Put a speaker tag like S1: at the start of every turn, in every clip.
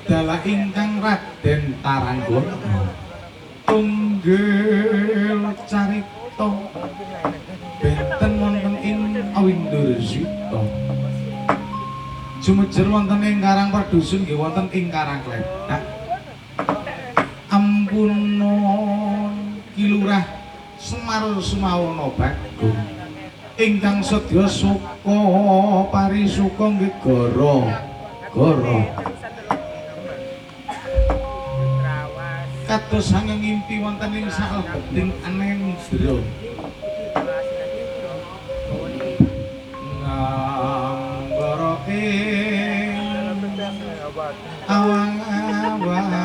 S1: Dalah ingkang Raden Taranggono tunggil carita benten wonten ing Awindurasita jumejer wonten ing Karang Perdusun nggih wonten ing Karangkledak ampunon Kilurah Semar Sumawana Bagong ingkang sedya suka parisuka nggih gara kados sanging ngimpi wonten ing salebeting anendra nganggara ing awang-awang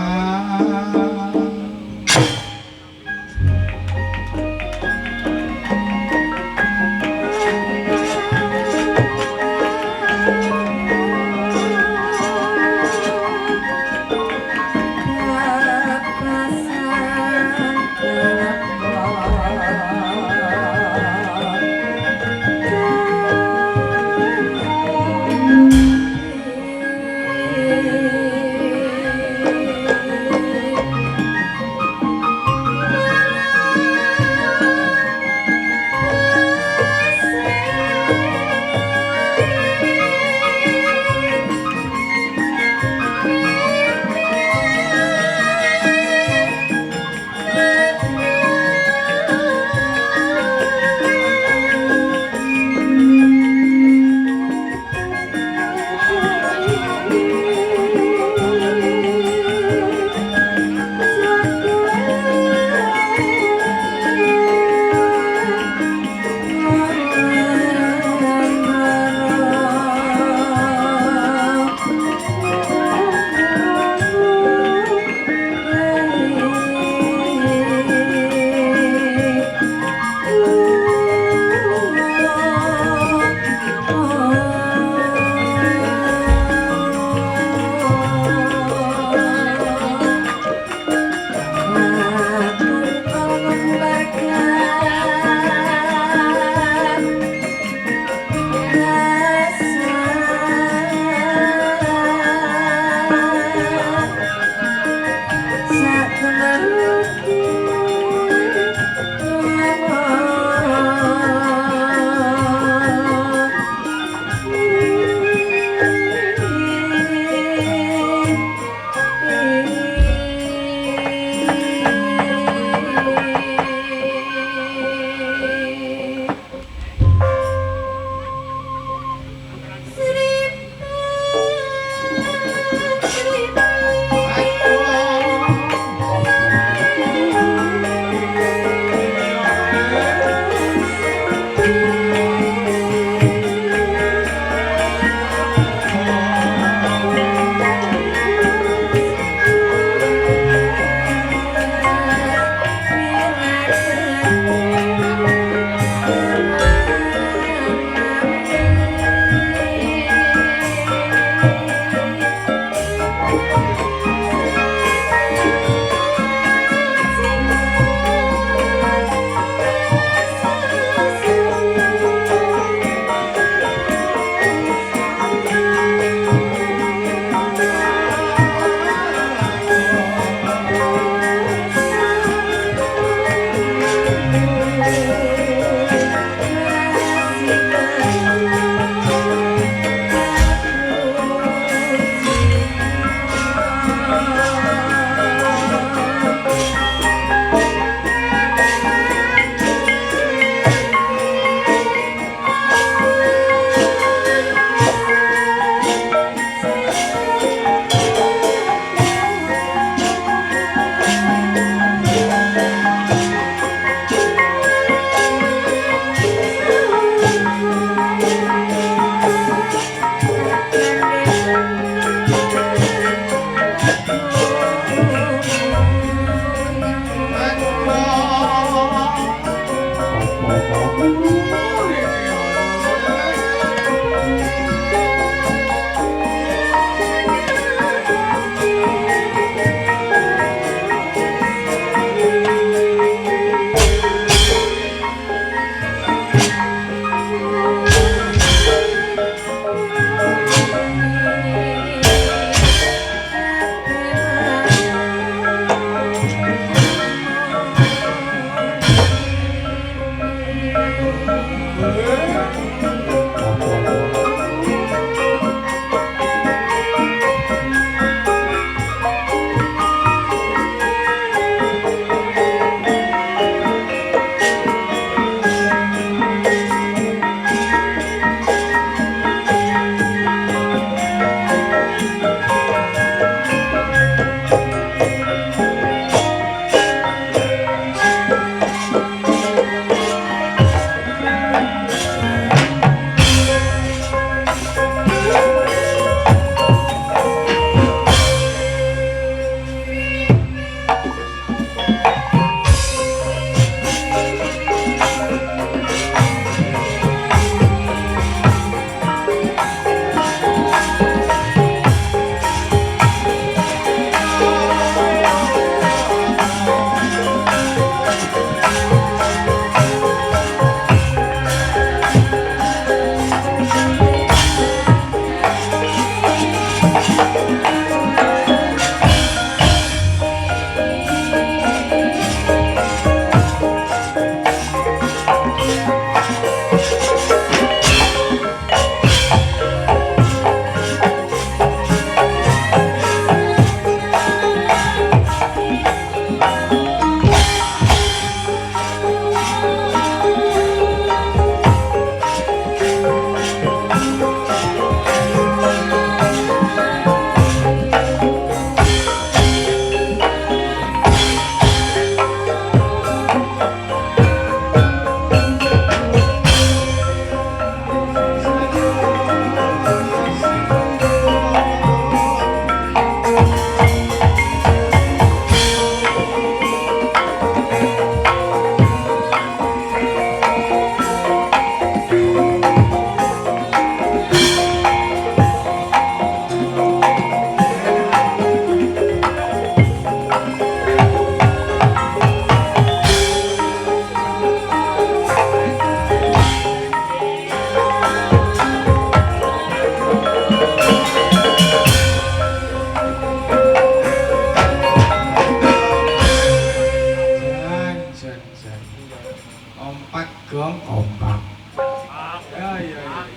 S1: iya.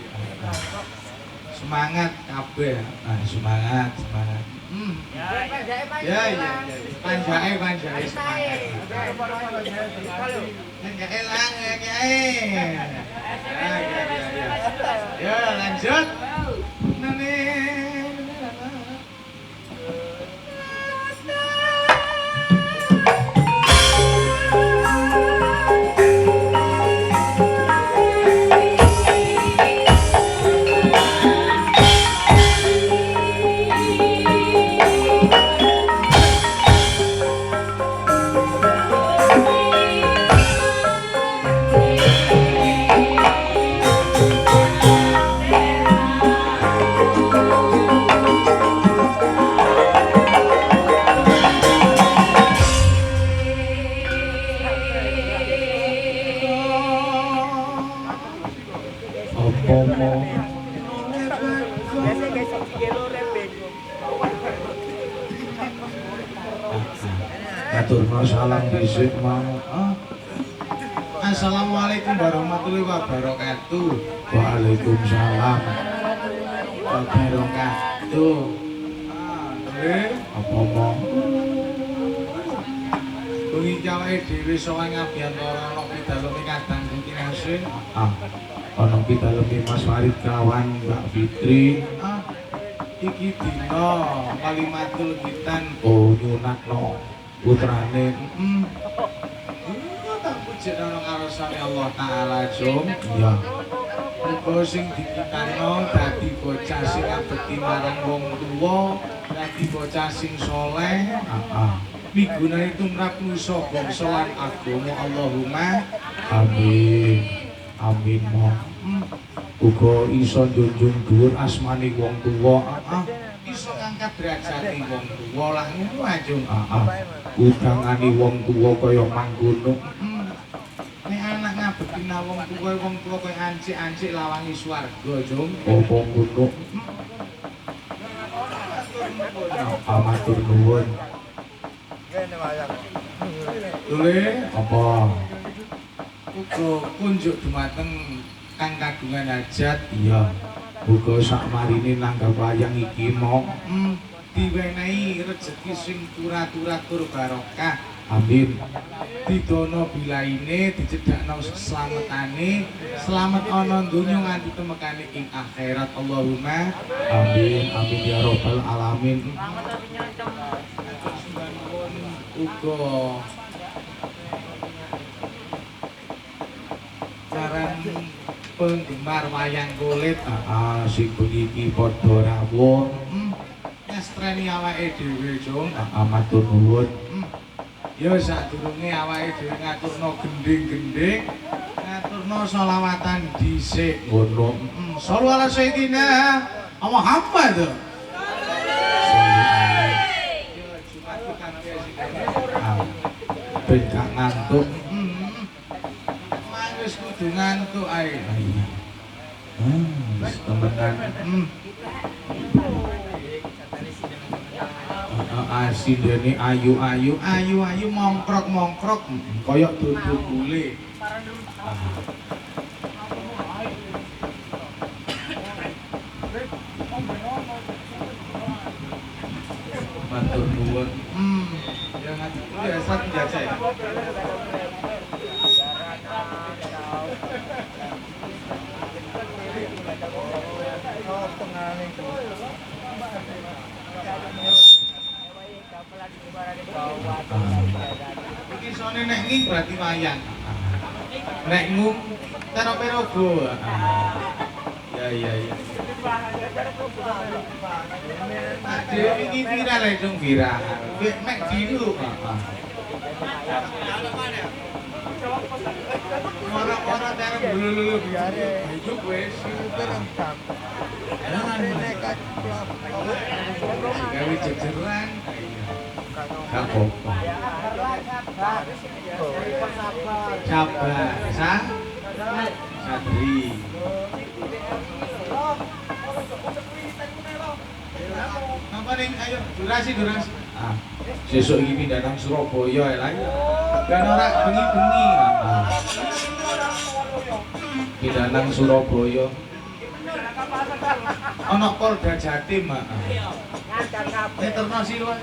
S1: Semangat kabeh. Ah, semangat. Ya. Panjake semangat. Panjake lang, ya. Ya, lanjut. Nane.
S2: Aturna salam dhisik mau.
S1: Assalamualaikum warahmatullahi wabarakatuh.
S2: Waalaikumsalam.
S1: Wabarakatuh.
S2: Apa mong?
S1: Bengi awake dhewe sowan ngabiyantara ana pidaleme kadang kinasin.
S2: Ana pidaleme Mas Farid kawan Mbak Fitri.
S1: Iki dina kalimatul kitan
S2: Nyunatno putrane.
S1: Tak pujekno karo Sami Allah Taala, Jom.
S2: Iya.
S1: Muga sing dikitano dadi bocah sing abekti marang wong tuwa, dadi bocah sing saleh. Migunani tumrap nusa bangsa lan agama. Allahumma
S2: Amin. Amin mong. Uga iso njunjung dhuwur asmane wong tuwa.
S1: Iso ngangkat derajate wong tuwa lah ngono aja.
S2: Udangane wong tuwa kaya mangkono.
S1: Nek anak ngabekti wong tuwa kaya ancik-ancik lawangi swarga, Jung.
S2: Apa ngono? Matur nuwun.
S1: Lho,
S2: Apa?
S1: uga kunjuk dumateng kang kagungan hajat.
S2: Iya. Uga sakmarine nanggap wayang iki mong.
S1: Diwenehi rejeki sing turatur barokah.
S2: Amin.
S1: Didono bilaine, dicedhakno slametane, slamet ana donya nganti temekane ing akhirat. Allahumma
S2: Amin. Amin ya rabbal alamin.
S1: Uga jaran penggemar wayang kulit
S2: Sing bengi iki padha rawuh.
S1: ngestreni awake dhewe, Jung.
S2: Matur nuwun.
S1: Ya sadurunge awake dhewe ngaturno gending-gending, ngaturno selawatan dhisik.
S2: Ngono.
S1: Shallu ala sayyidina Muhammad.
S2: Ben gak ngantuk.
S1: Wis kudu ngantuk ae.
S2: Wis temenan. Asindene
S1: Ayu mongkrok
S2: kaya duduk bule.
S1: Matur nuwun. Ya ngatur biasa penjajah ya. Iki sone nek nging berarti wayang. Nek ngung teroperogo. Ya. Aduh, ini viral ya dong viral. Mek dulu. Orang-orang terang belulu hidup wes. Gawe jejeran.
S2: Gak apa-apa.
S1: Sabar, Sadri. Apa nih? Ayo, durasi.
S2: Sesuk iki pindah nang Surabaya ae lagi.
S1: Dan ora bengi-bengi. pindah nang Surabaya. Ana Polda Jatim, Mak. Terno sira.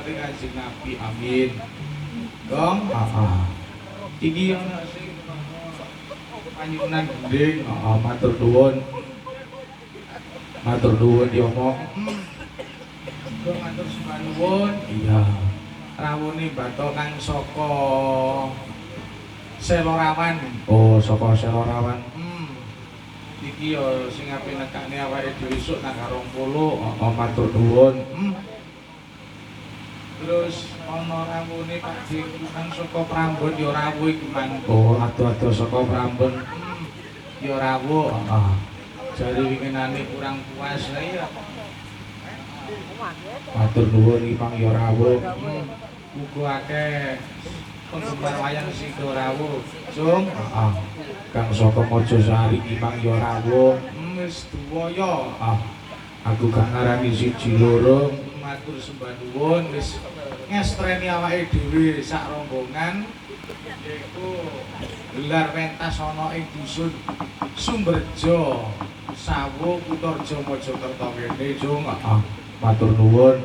S1: rahmati Kanjeng Nabi. Amin. Dong, iki ana sing panyuwunan gending.
S2: Matur nuwun. Matur nuwun ya omong.
S1: Kula matur sembah nuwun.
S2: Iya.
S1: Rawuhne Bathokang saka Selorawan.
S2: Oh, saka Selorawan.
S1: Iki ya sing ape nekane awake dhewe esuk tanggal 20.
S2: Matur nuwun.
S1: Terus ana rawuhne Pak Dikang saka Prambon ya rawuh iku mang.
S2: Oh, adu-adu saka Prambon.
S1: Ya rawuh. Jare winginane kurang puas ya.
S2: Matur nuwun iki Mang ya rawuh.
S1: Uga akeh penggemar wayang sing do rawuh. Jung,
S2: Kang saka Mojosari iki Mang ya rawuh.
S1: wis tuwa ya.
S2: Aku gak ngarani siji loro.
S1: Matur sembah nuwun wis ngestreni awake dhewe sak rombongan yaiku gelar pentas ana ing dusun Sumberjo, Sawu, Kutorjo, Mojokerto kene, Jung.
S2: Matur nuwun.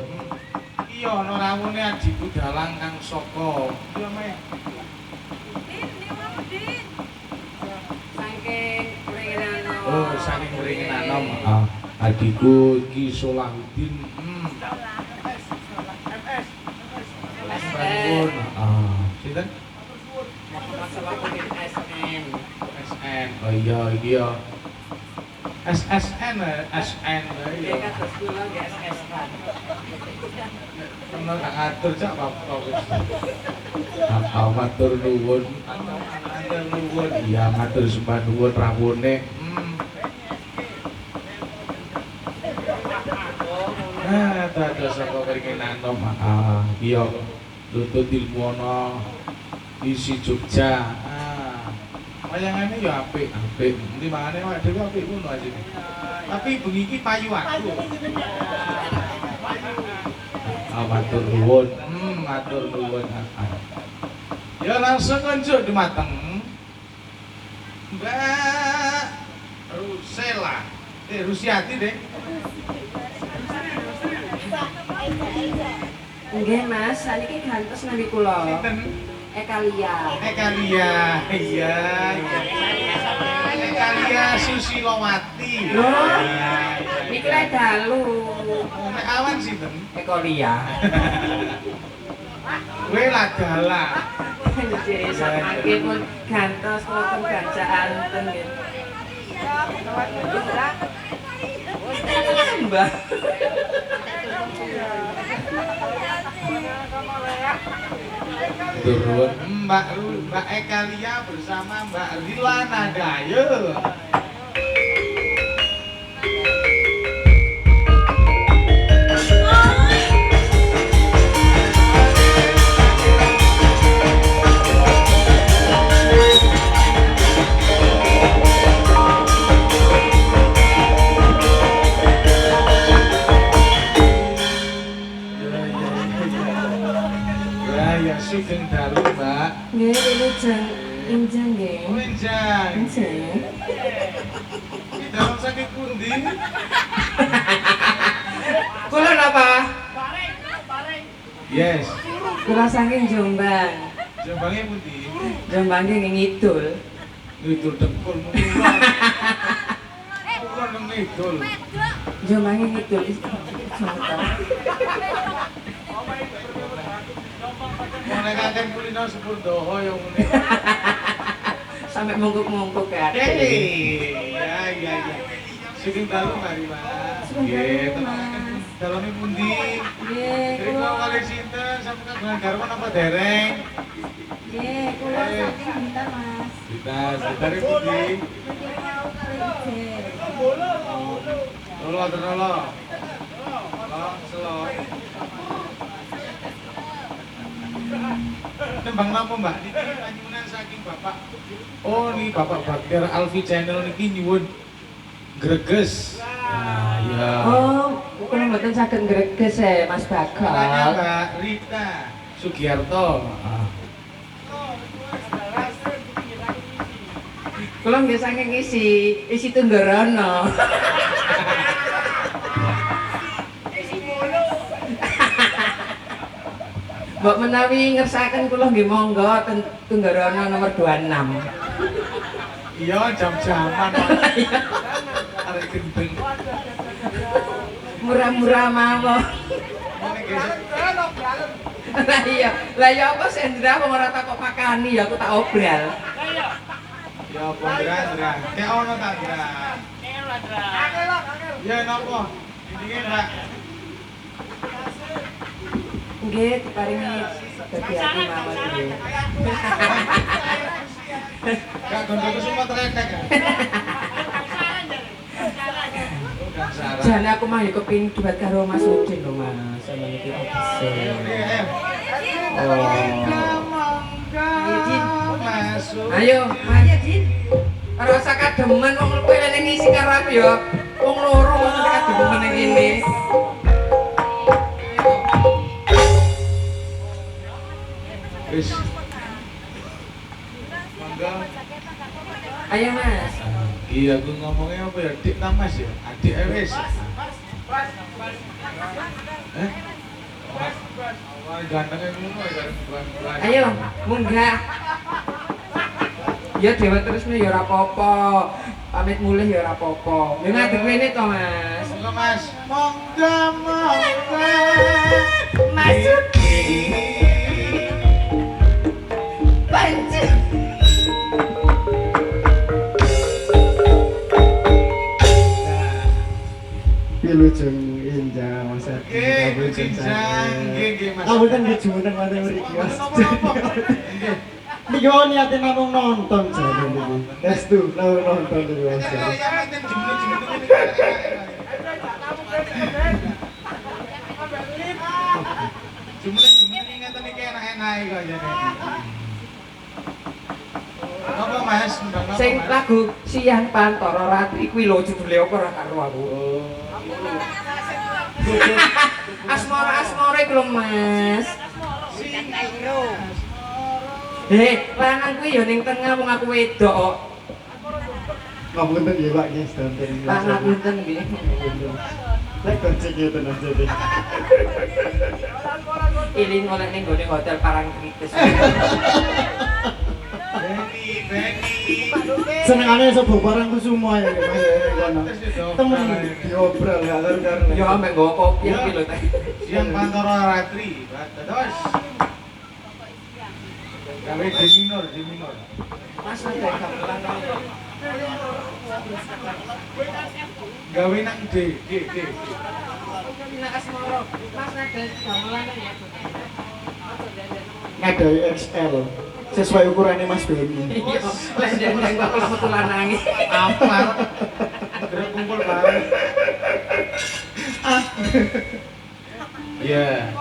S1: Iya ana rawuhne adhiku dalang kang saka iya Mek.
S3: Saking Pringinanom.
S1: Oh, saking Pringinanom.
S2: Adikku iki Solahuddin.
S1: Sampun. Sinten?
S3: Solahuddin SN.
S1: SN.
S2: Oh iya iki ya.
S1: SSN SN
S3: Dia
S1: ya.
S3: kados kula nggih SS kan.
S1: Kena tak atur cak bapak wis.
S2: Matur nuwun.
S1: Matur nuwun.
S2: Iya, matur sembah nuwun rawuhne.
S1: Dados saka Pringinanom.
S2: Iya. Lutut ilmu ana isi Jogja.
S1: Wayangane ya apik. Endi mangane awake dhewe apik ngono ajine. Tapi bengi iki payu aku.
S2: Matur nuwun.
S1: Matur nuwun. Ya langsung konjuk dumateng Mbak Rusela. Rusiati deh.
S3: Nggih Mas, saniki gantos nami kula.
S1: Sinten?
S3: Ekalia.
S1: Ekalia. Iya. Ekalia Susilowati.
S3: Loh, niki lek dalu.
S1: Nek awan sinten?
S3: Ekalia.
S1: Kowe ladala.
S3: Jadi saking pun gantos kula pun bacaan ten nggih. Mbah.
S2: Turun.
S1: Mbak Ekalia bersama Mbak Rila Nadayo. Ya sugeng dalu, Mbak.
S3: Nggih, ini jeng injang nggih.
S1: Wenjang.
S3: Injang.
S1: Di dalam sakit pundi?
S3: Kula napa?
S1: Yes.
S3: Kula saking Jombang.
S1: Jombangnya pundi?
S3: Jombang nggih ngidul.
S1: Ngidul dengkul mulon. Mulon nang ngidul.
S3: Jombang ngidul.
S1: Mulai kakek kulino sepur doho yang unik.
S3: Sampai mungkuk-mungkuk ya.
S1: Ya. Sugeng dalu mari, Mas. Nggih, tenaken daleme pundi?
S3: Nggih,
S1: Triko
S3: kula.
S1: kali sinten sampe kagungan garwa napa dereng?
S3: Nggih, kula saking Bintan, Mas.
S1: Ditare pundi?
S3: Niki mau kali jen.
S1: Lolo terolo. Selo. Tembang napa, Mbak? Niki panyuwunan saking Bapak. Oh, niki Bapak Baktiar Alfi Channel niki nyuwun greges. Nah, ya.
S3: Oh, kula mboten saged ngreges Mas
S1: Makanya
S3: Bagong.
S1: Mbak Rita Sugiarto.
S3: Kula nggih saking isi Tunggorono. Mbok menawi ngersakaken kula nggih monggo Tenggarana nomor 26.
S1: Iya jam-jaman. Arek gendeng.
S3: Murah-murah mawon.
S1: Ngene guys.
S3: Lah iya apa Sendra wong ora tak kok makani ya aku tak obral.
S1: Ya apa Ndra. Kayak ono ta Ndra. Ya napa? Dindinge Ndra.
S3: Nggih diparingi dadi ati mawon nggih.
S1: Gak gondoku semua terekek.
S3: Jane aku mah ya kepengin duet karo Mas Udin lho Mas. Sama iki bisa. Ayo, ayo Din. Ora usah kademen wong kowe lene ngisi karo aku ya. Wong loro kok kademen ning kene.
S1: Wis. Mangga.
S3: Ayo Mas.
S1: Iya, aku ngomongnya apa ya? Dik ta Mas ya? Adik wis. Gantengnya ngono ya bulan-bulan.
S3: Ayo, munggah. Ya dewe terus nih ya ora apa-apa. Pamit mulih ya ora apa-apa. Yo ngadeg kene to, Mas.
S1: Monggo Mas. Monggo.
S3: Mas Udin. Panci.
S4: Wilujeng Injang Mas
S1: Nggih, Jinjang. Nggih, Mas.
S4: Aku kan dijumeneng wonten mriki Mas.
S1: Nggih.
S4: Niki wae niate namung nonton jane niki. Restu namung nonton niki Mas.
S1: Jumlah-jumlah ingatan iki enak-enak kok jane. Apa Mas?
S3: Sing lagu Siang Pantara Ratri kuwi lho judule apa ora karo aku. Asmara-asmara iku lho Mas. Lanang kuwi ya ning tengah wong aku wedok kok.
S4: Ngapunten nggih Pak nggih sedanten.
S3: Pangapunten nggih.
S4: Lek kocek ya tenan jane.
S3: Iling oleh ning gone hotel Parangtritis.
S1: Beni.
S4: Senengane sapa barang kusuma ya Mas kono. Temen diobral gak karo-karo.
S3: Ya ambek nggawa kopi iki lho teh.
S1: Siang Pantara Ratri. Terus. Gawe D minor.
S3: Mas ada gamelan.
S1: Gawe nang D.
S3: Nek asmara, Mas ada gamelan ya.
S4: Ngadai XL sesuai ukurannya Mas Beni.
S3: Iya, lek ndek kok kalau metu lanange.
S1: Apa? Gerek kumpul bareng. Iya.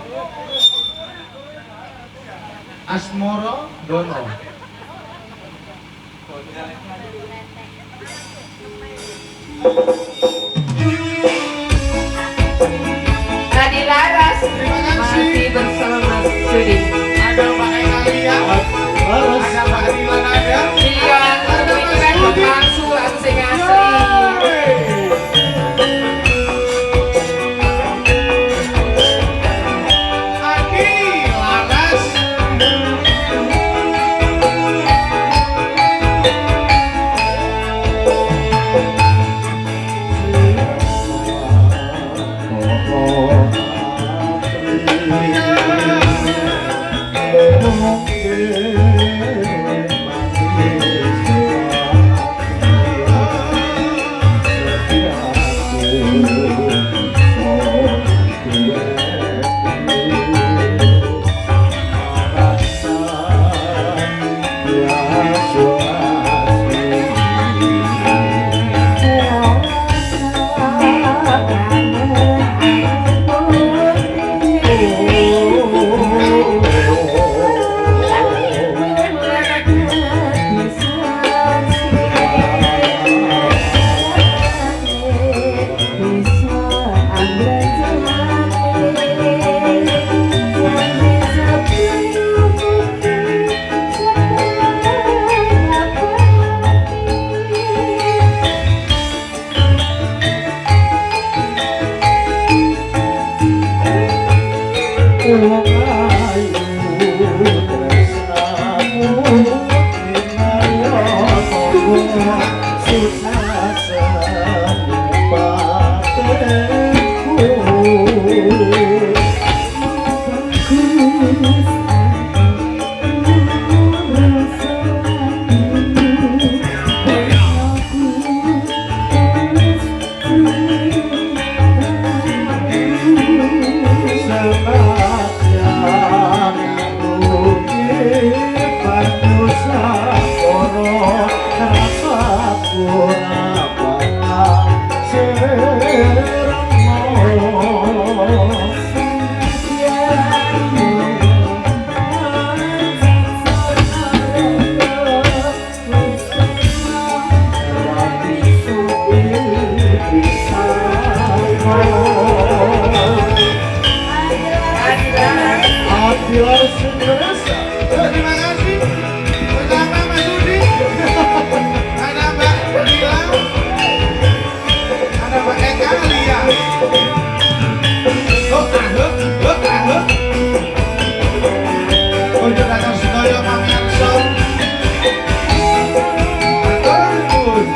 S1: Asmara Dono.
S3: Tadi Laras
S1: Terima kasih.
S3: masih bersama Mas Udin.
S1: Ada Pak Ekalia.
S4: Harus
S1: Ada Pak Dilan ada.
S3: Iya, aku iki wedok palsu, aku sing asli.
S1: Aki Laras.
S4: Dilaras Indonesia.
S1: Terima kasih. Bersama Mas Budi. Ada Mbak Lila. Ada Mbak Eka Lia. Untuk datang sedaya pamirsa. Atur.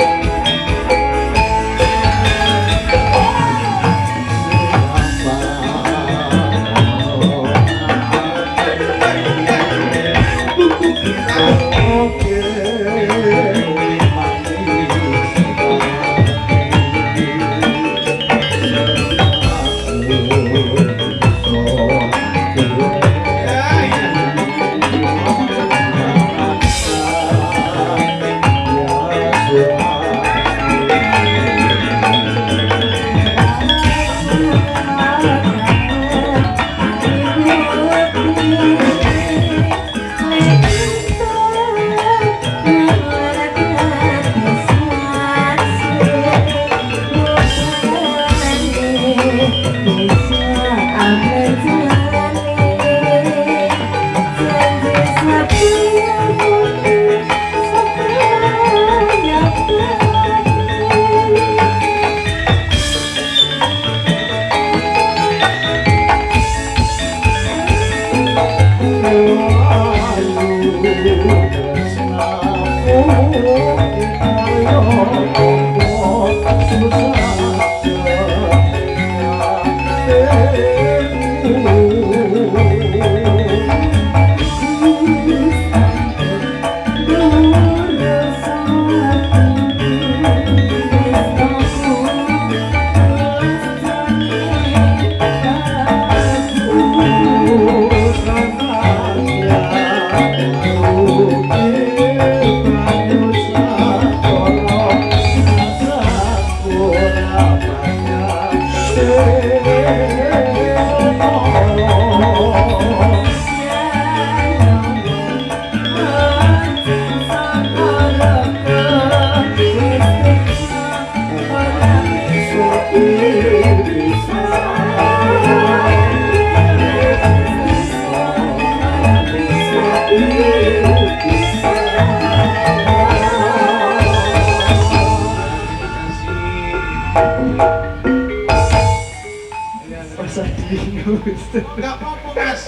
S1: Enggak apa-apa Mas.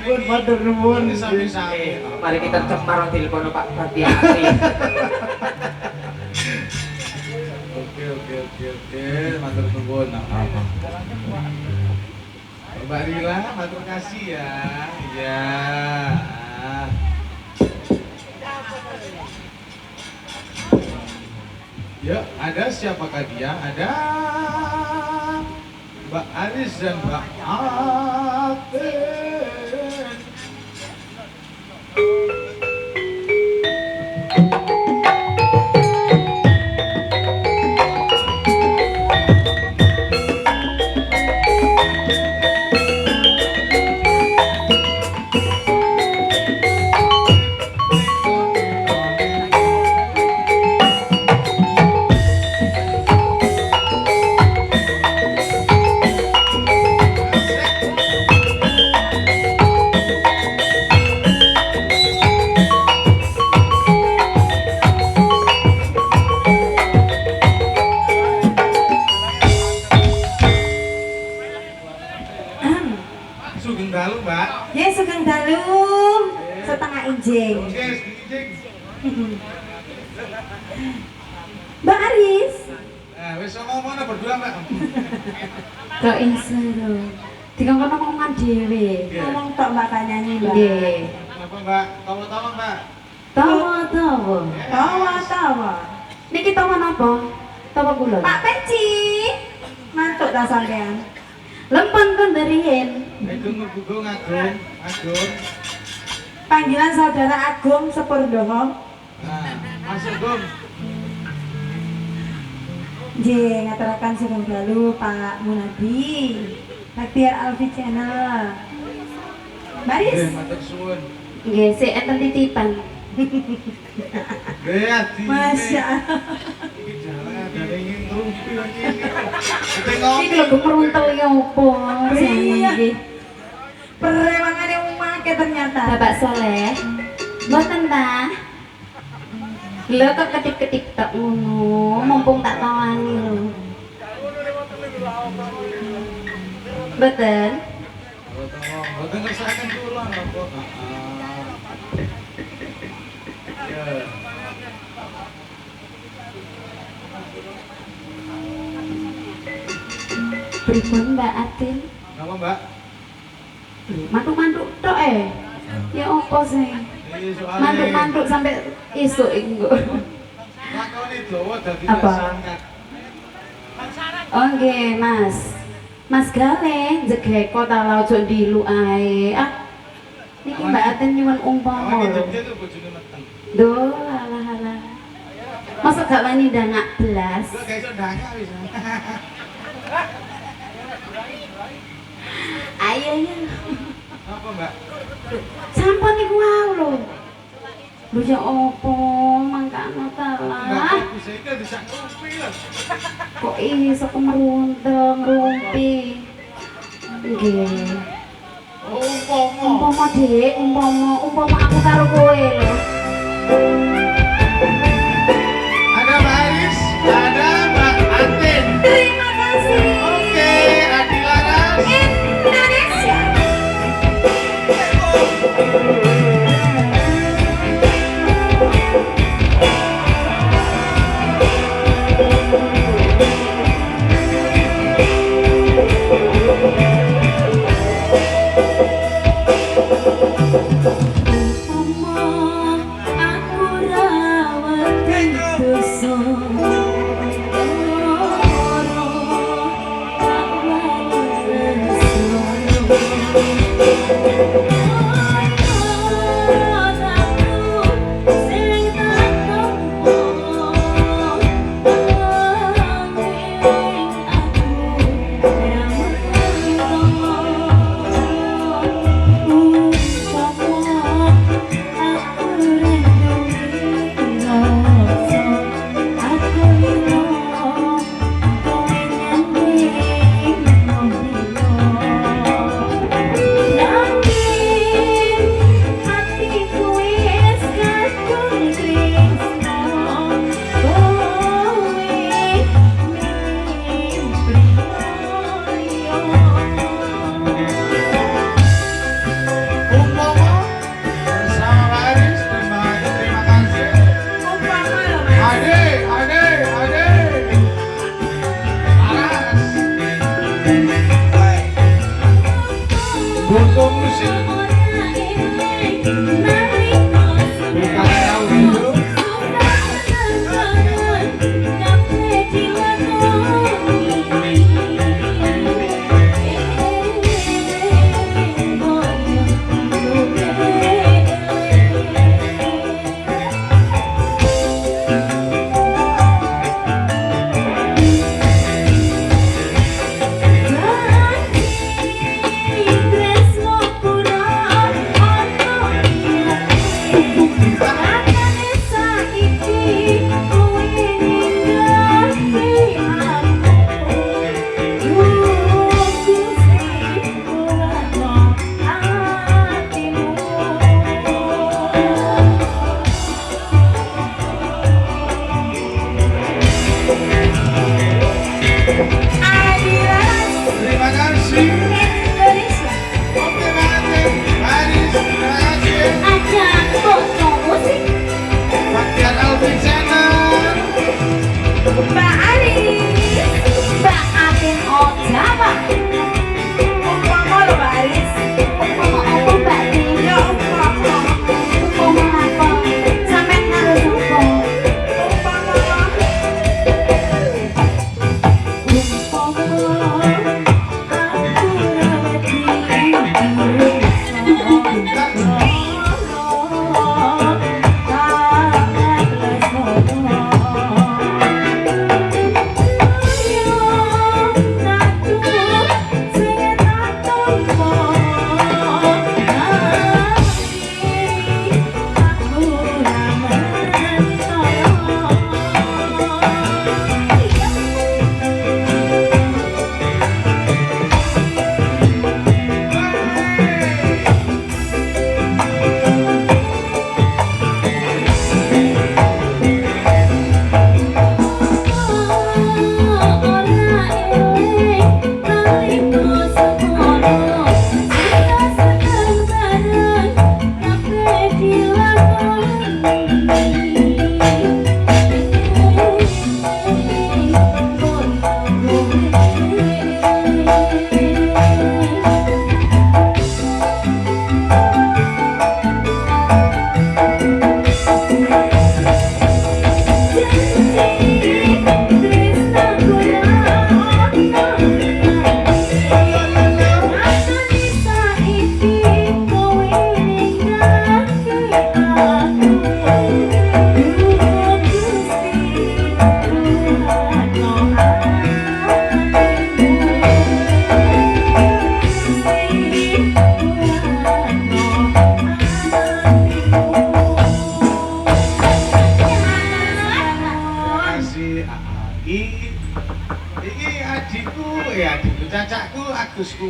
S4: Pun matur nuwun.
S1: Sami-sami.
S3: Mari kita cemar telepon Pak Hati-hati.
S1: Oke. Matur nuwun. Mbak Rila, matur kasih ya. Iya. Ya, ada siapakah dia? Ada Mbak Aris dan Mbak Aten. Sugeng dalu, Mbak.
S5: Ya sugeng dalu setengah injing.
S1: Oke, sedikit.
S5: Mbak Aris.
S1: Nah, wis ngomong berdua, Mbak.
S5: Kok insero. Dikongkon omongan dhewe.
S1: Ngomong
S5: tok Mbak nyanyi, Mbak.
S1: Nggih. Napa, Mbak? Tawa-tawa, Mbak.
S5: Tawa-tawa. Tawa-tawa. Niki tawa napa? Tawa kula. Pak Peci. Mantuk ta sampean. Lempeng kon derien.
S1: Agung Agung Agung.
S5: Panggilan saudara Agung Sepurdoho.
S1: Nah, masuk, Gum.
S5: Nggih, ngaturaken sugeng dalu Pak Munadi. Baktiar Alfi Channel. Baris.
S1: Nggih, matur suwun.
S5: Nggih, sik enten titipan.
S1: Nggih, adi.
S5: Masya Allah.
S1: Iki jalan ada ingin ngrumpi iki. Kita
S5: Iki
S1: ngopi.
S5: lho gemeruntel ya opo?
S3: Iya.
S5: Perewangane umat ternyata.
S6: Bapak Soleh. Mboten ta? Lho kok kedip-kedip tok ngono, mumpung tak tawani lho. Mboten?
S1: Mboten ngersakaken kula napa. Ya.
S6: Pripun Mbak Atin?
S1: Napa, Mbak?
S6: Mantuk-mantuk tok Ya apa sih?
S1: Iki soalnya
S6: Mantuk-mantuk sampai esuk iki kok.
S1: lakone dawa dadi
S6: Apa?
S1: sangat.
S6: Oh nggih, Mas. Mas Gale jegeko ta ojo dilu ae. Niki Mbak Atin nyuwun umpama
S1: Awake
S6: lho.
S1: Jogja tuh bojone meteng.
S6: Duh, alah. Masa gak wani ndangak blas?
S1: Kok gak iso ndangak wis.
S6: Ayo ya.
S1: Apa, Mbak?
S6: Sampun niku wau lho. Lho ya apa mangkano ta
S1: Mbak
S6: lah.
S1: aku saiki bisa ngompi lho.
S6: Kok iso kemeruntel ngrumpi. Nggih.
S1: Umpama.
S6: Dik, umpama aku karo kowe lho.
S1: Ada Mbak Aris, ada Mbak Atin.
S5: Terima kasih.
S1: Oke, Adi Laras.
S5: Indonesia.
S6: Aku rawat dosa.
S1: Umpama bersama Mbak Aris dan Mbak Atin, terima kasih.
S5: Umpama loh Mas.
S1: Ade. Laras. Bongo musik. Bukan tahu hidup.
S6: Tresno pura ana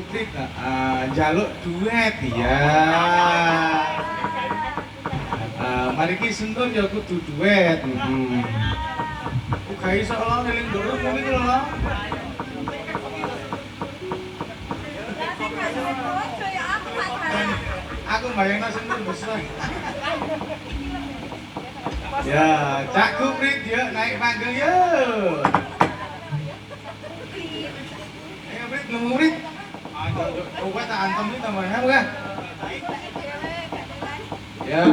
S1: Kuprit njaluk duet ya. Mari ki sentul ya kudu duet. Kok gak iso lo ngeling ndoro ngene iki lho. Aku bayangno sentul besar. Ya, Cak Kuprit yuk naik panggung yuk. Ayo Prit, nemu Prit. Coba tak antem nih tambahnya bukan? Ya.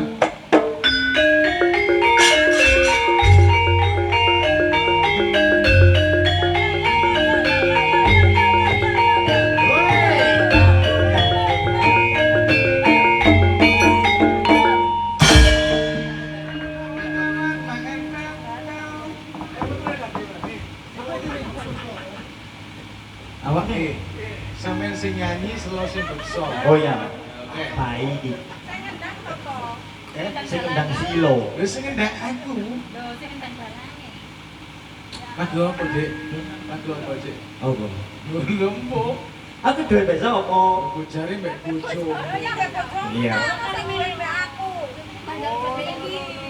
S1: Awak sampean sing nyanyi selo sing bekso.
S4: Oh ya.
S1: Oke.
S4: Baik iki. Sing ndang silo.
S1: Wis sing ndak aku. Lagu apa, Dik? Lagu apa, Dik?
S4: Apa?
S1: Lembok.
S4: Aku duwe besok apa?
S1: Aku jare mbek bojo.
S4: Iya.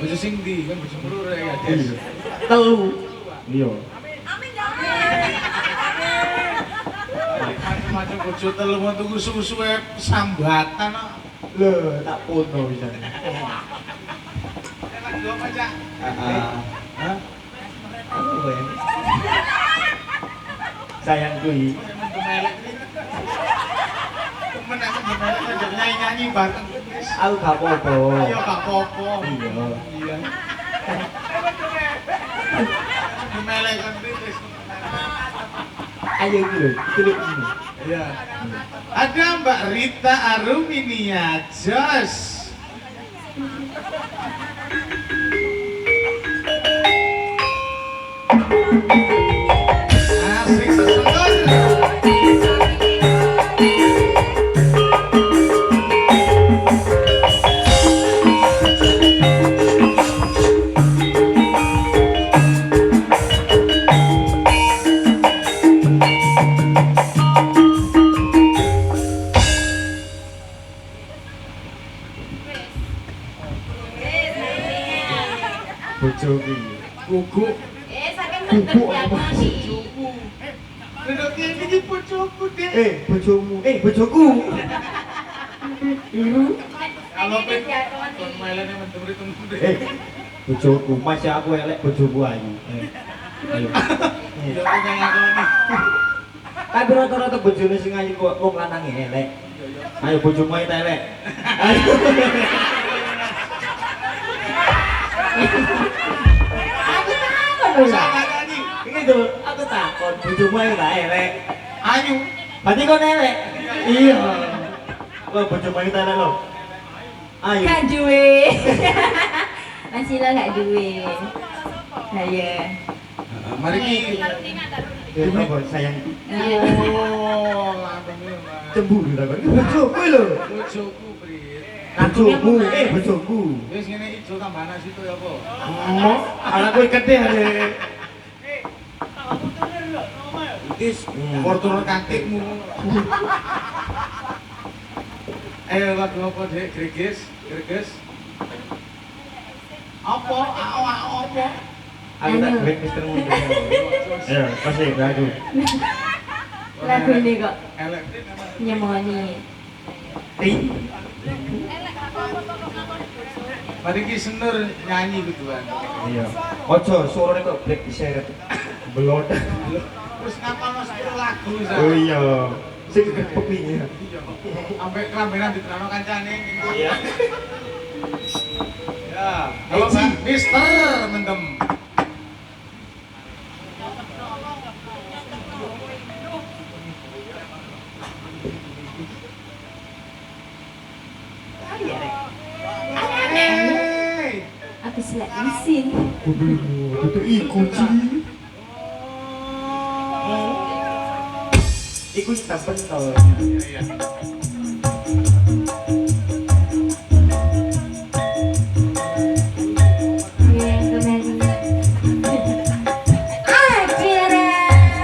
S1: Bojo sing ndi? Kan bojo mlur ya, Des.
S4: Telu. Iya.
S1: Macam-macam bojo telu mau tuku susu-suwe sambatan kok.
S4: Lho, tak pono bisa.
S1: Lagu apa, Cak?
S4: Hah? Apa ya? Sayang kui.
S1: Temen aku gemelek aja nyanyi-nyanyi bareng.
S4: Aku gak apa-apa.
S1: Ayo gak apa-apa.
S4: Iya.
S1: Iya. Gemelek kan Prit.
S4: Ayo iki lho, celuk ini.
S1: Iya. Ada Mbak Rita Aruminia Jos. Asik sesuatu.
S4: Bojo iki.
S1: Gugu.
S6: Sampean mendem ya Moni.
S1: Duduk ini bojoku deh.
S4: Bojomu. Bojoku.
S1: Kalau Prit,
S6: ya
S1: kon mailane mentem ritungku deh.
S4: Bojoku, masih aku elek bojoku ayu. Ayo.
S1: Ya punya ngakoni.
S4: Tapi rata-rata bojone sing ayu kok wong lanang elek. Ayo bojomu ae ta elek. Ayo.
S6: Aku takon lho.
S1: Sama tadi.
S4: Iki lho, aku takon bojomu ae ta elek.
S1: Ayu.
S4: Berarti kok elek? Iya. Kok bojomu ae ta elek lho? Ayo.
S6: Gak duwe. Masih lah gak duwe. Saya.
S1: Mari ki.
S4: Apa sayang?
S6: Iya.
S1: Oh, lambene Mas.
S4: Cemburu ta kok? Bojoku lho.
S1: Bojoku Prit.
S4: Bojoku, bojoku.
S1: Wis ngene ijo tambahan situ ya apa?
S4: Ngomong, anakku ikete are.
S1: Is Fortuner kantikmu. Ayo lagu apa Dek? Greges, greges. Apa? Apa?
S4: Aku tak duit Mister Mundur. Ayo, kasih lagu.
S6: Lagu ini kok
S1: Elektrik apa?
S6: nyemoni.
S1: Mari ki senur nyanyi kuduan.
S4: Iya. Ojo suarane kok break diseret. Belot.
S1: Terus ngapalno 10 lagu sa.
S4: Oh iya. Sing kepek iki.
S1: Sampai kelambenan diterano kancane.
S4: Iya.
S1: Ya, halo Pak Mister Mendem. Hey.
S6: Aku selek mesin.
S4: Kudu iku sih. Iku tak pentol.
S1: Iya.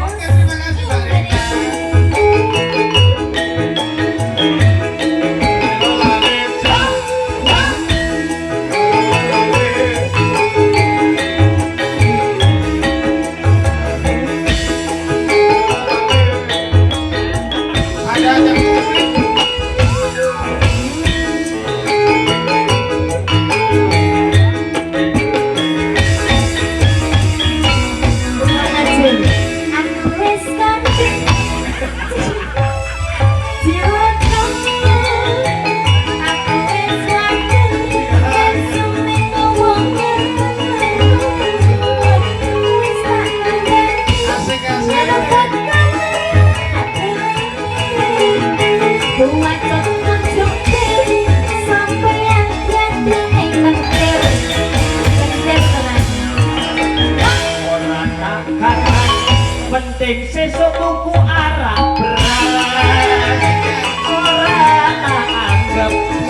S1: Oke, terima kasih Mbak Rita.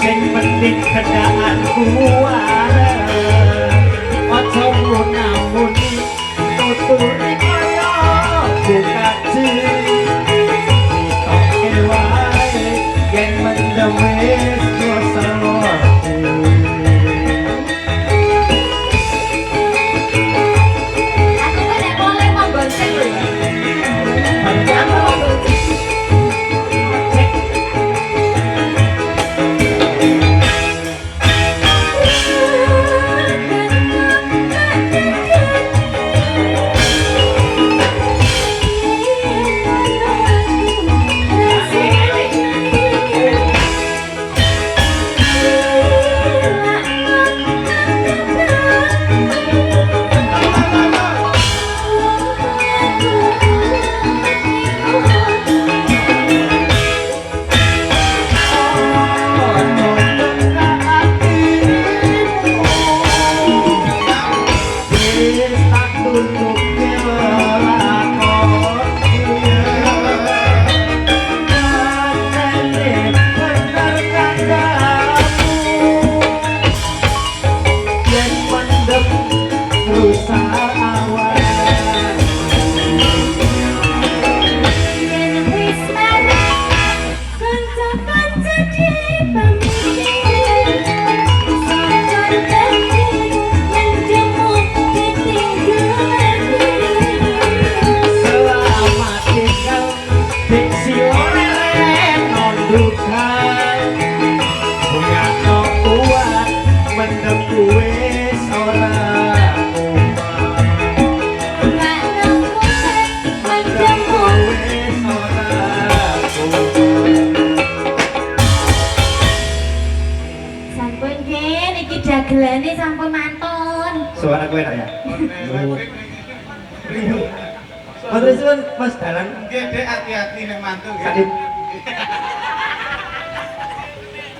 S4: sing penting kendaan kuat ojo munamuni tuturi kaya bukaji ditoke wae yen mendem wis selorti
S6: Aku kan nek boleh mau gonceng lho ya. Aku mau gonceng. Dagelane sampun mantun.
S4: Suara kowe ya. Matur suwun Mas Dalan.
S1: Nggih, Dek, hati-hati nek mantu nggih.
S4: Kadip.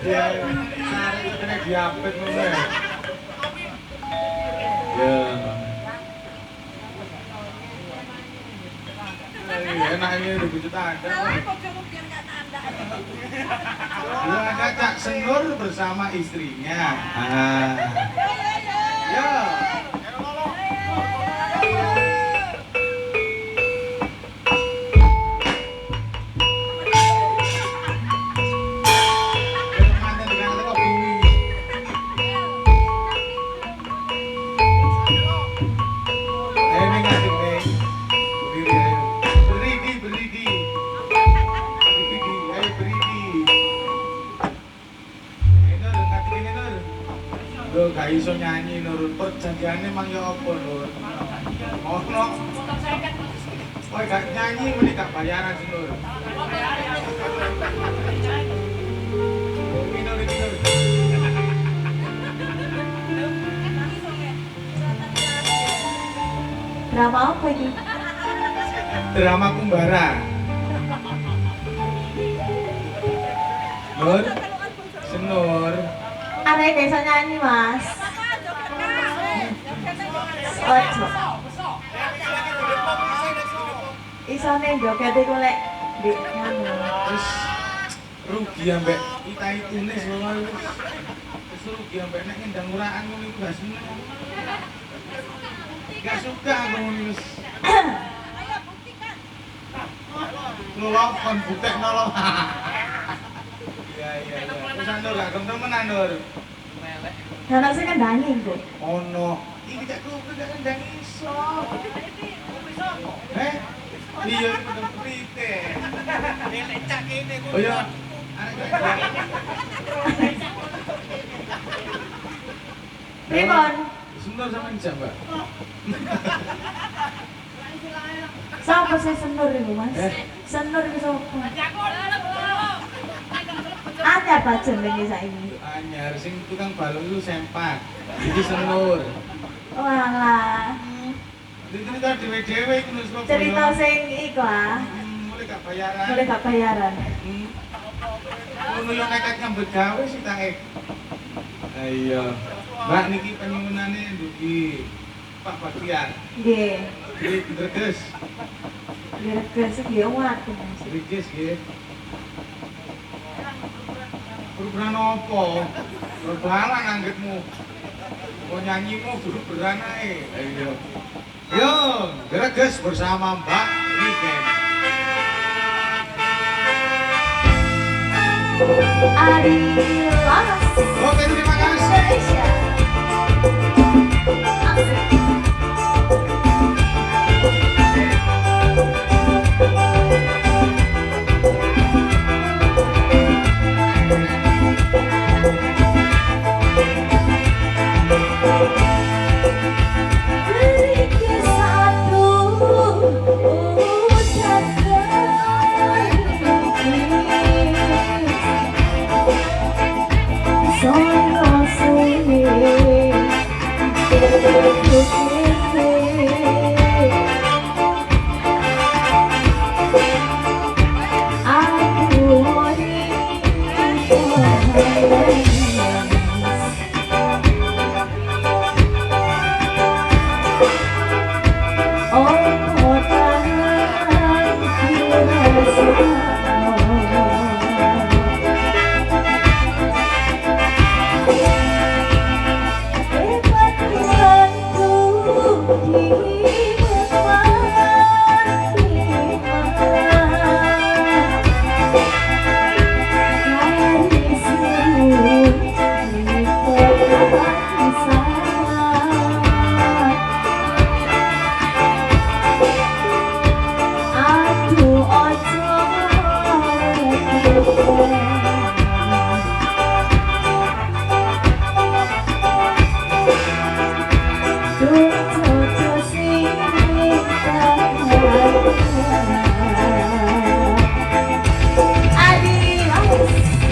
S1: Ya, sare kene diapit ngono ya. Ya. Enak ini dibujuk tanda. Ya, ada Cak Senur bersama istrinya. Ya. Lho gak iso nyanyi Nur, perjanjiane mang ya apa Nur? Ono. Kowe gak nyanyi meni gak bayaran sih Nur. Ini Nur, ini Nur.
S5: Drama apa ini?
S1: Drama Kumbara. Nur, Senur.
S5: Arek desa nyanyi mas. Ojo. Isone joget iku lek di nganu.
S1: Terus rugi ambek itune soalnya wis rugi ambek nek ndang uraan ngono iku gak seneng. Gak suka aku ngono wis. Lho kon buktekno lho. Iya. Terus Nur gak temenan Nur.
S5: Anak sing kendangi kok.
S1: Ono. Iki cak kuwi gak kendang iso. Iya, kudu prite. Lek cak kene kuwi. Oh iya.
S5: Pripun?
S1: Senur sampean jam, Mbak.
S5: Sapa sing senur iku mas? Senur iku sapa? Anyar ta jenenge saiki?
S1: Anyar sing tukang balung itu sempak. Iki Senur.
S5: Oh alah.
S1: Ini kan dewe-dewe iku wis kok.
S5: Cerita sing iku ah.
S1: Mulai gak bayaran.
S5: Mulai gak bayaran.
S1: Ngono yo nekat nyambut gawe sih tak iya. Mbak niki penyuwunane ndugi Pak Baktiar.
S5: Nggih.
S1: Nggih, Dreges.
S5: Dreges iki yo waduh Mas.
S1: Dreges nggih. Beran apa? Berbalan anggitmu. Kok nyanyimu guru beran ae. Ayo. Yo, greges bersama Mbak Niken.
S5: Ari Laras
S1: Oke, terima kasih.
S5: Indonesia. Asik. Beri satu ucap solo sulit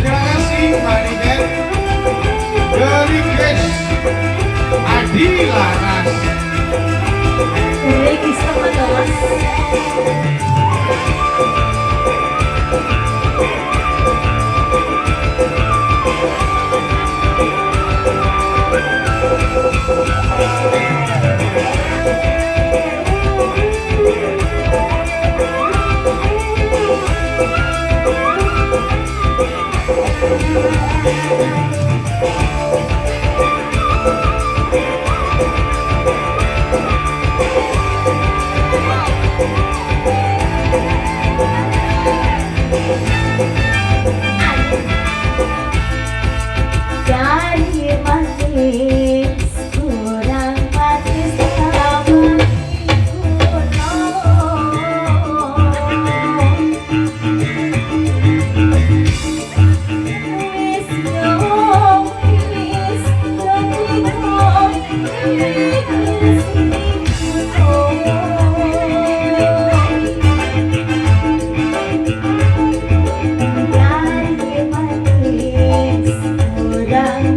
S1: Terima kasih Mbak Niken. Dari Grace Adi Laras.
S5: Register Mas. Dari manis kurang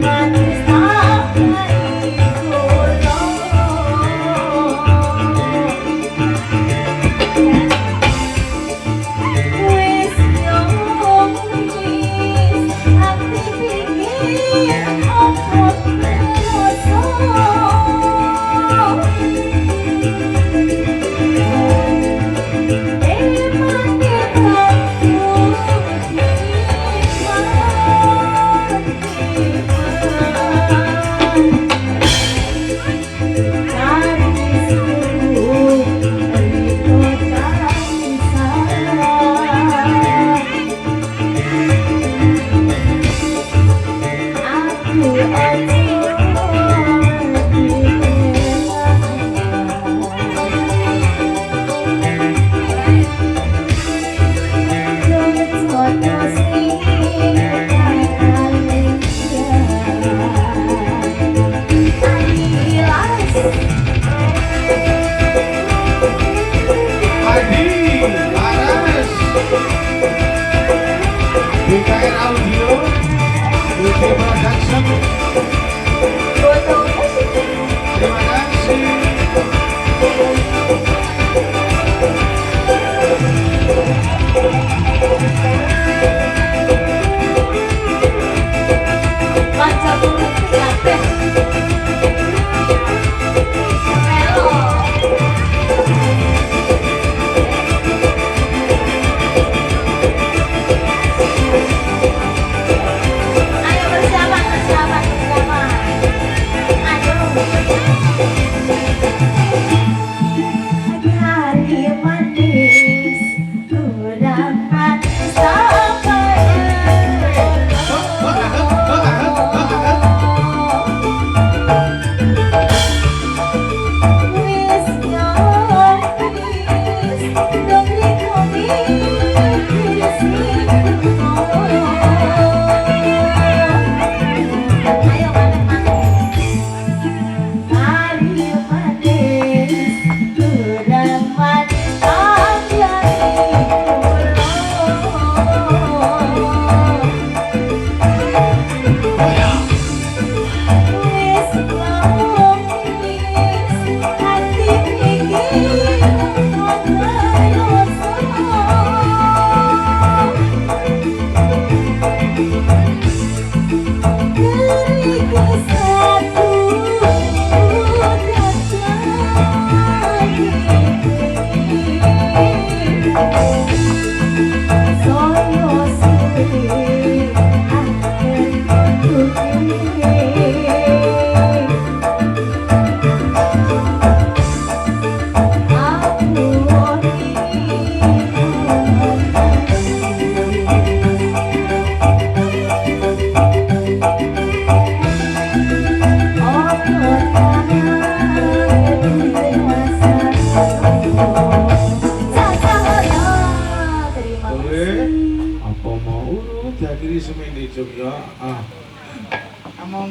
S5: manis sama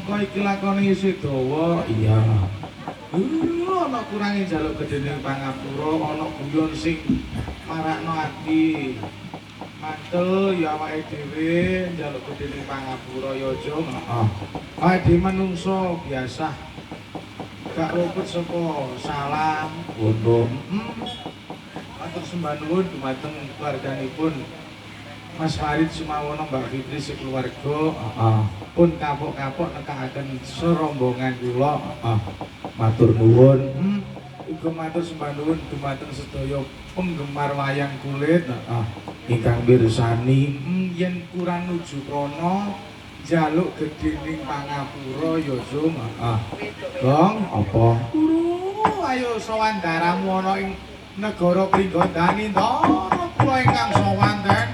S1: mongko iki lakone isih dawa.
S2: Iya.
S1: Ana kurange njaluk gedene pangapura, ana guyon sing marakno ati. Mantel ya awake dhewe njaluk gedene pangapura ya aja.
S2: Heeh.
S1: Awake dhewe manungsa biasa. Gak luput saka salam.
S2: Ngono.
S1: Matur sembah nuwun dumateng keluarganipun Mas Farid Sumawono Mbak Fitri sekeluarga.
S2: Heeh.
S1: Pun kapok-kapok nekakaken serombongan kula.
S2: Heeh. Matur nuwun.
S1: Uga matur sembah nuwun dumateng sedaya penggemar wayang kulit.
S2: Heeh. Ingkang mirsani
S1: Yen kurang nuju kono njaluk gedhening pangapura ya Jung.
S2: heeh. Gong apa?
S1: Ayo sowan daramu ana ing negara Pringgondani to. Kula ingkang sowan ten.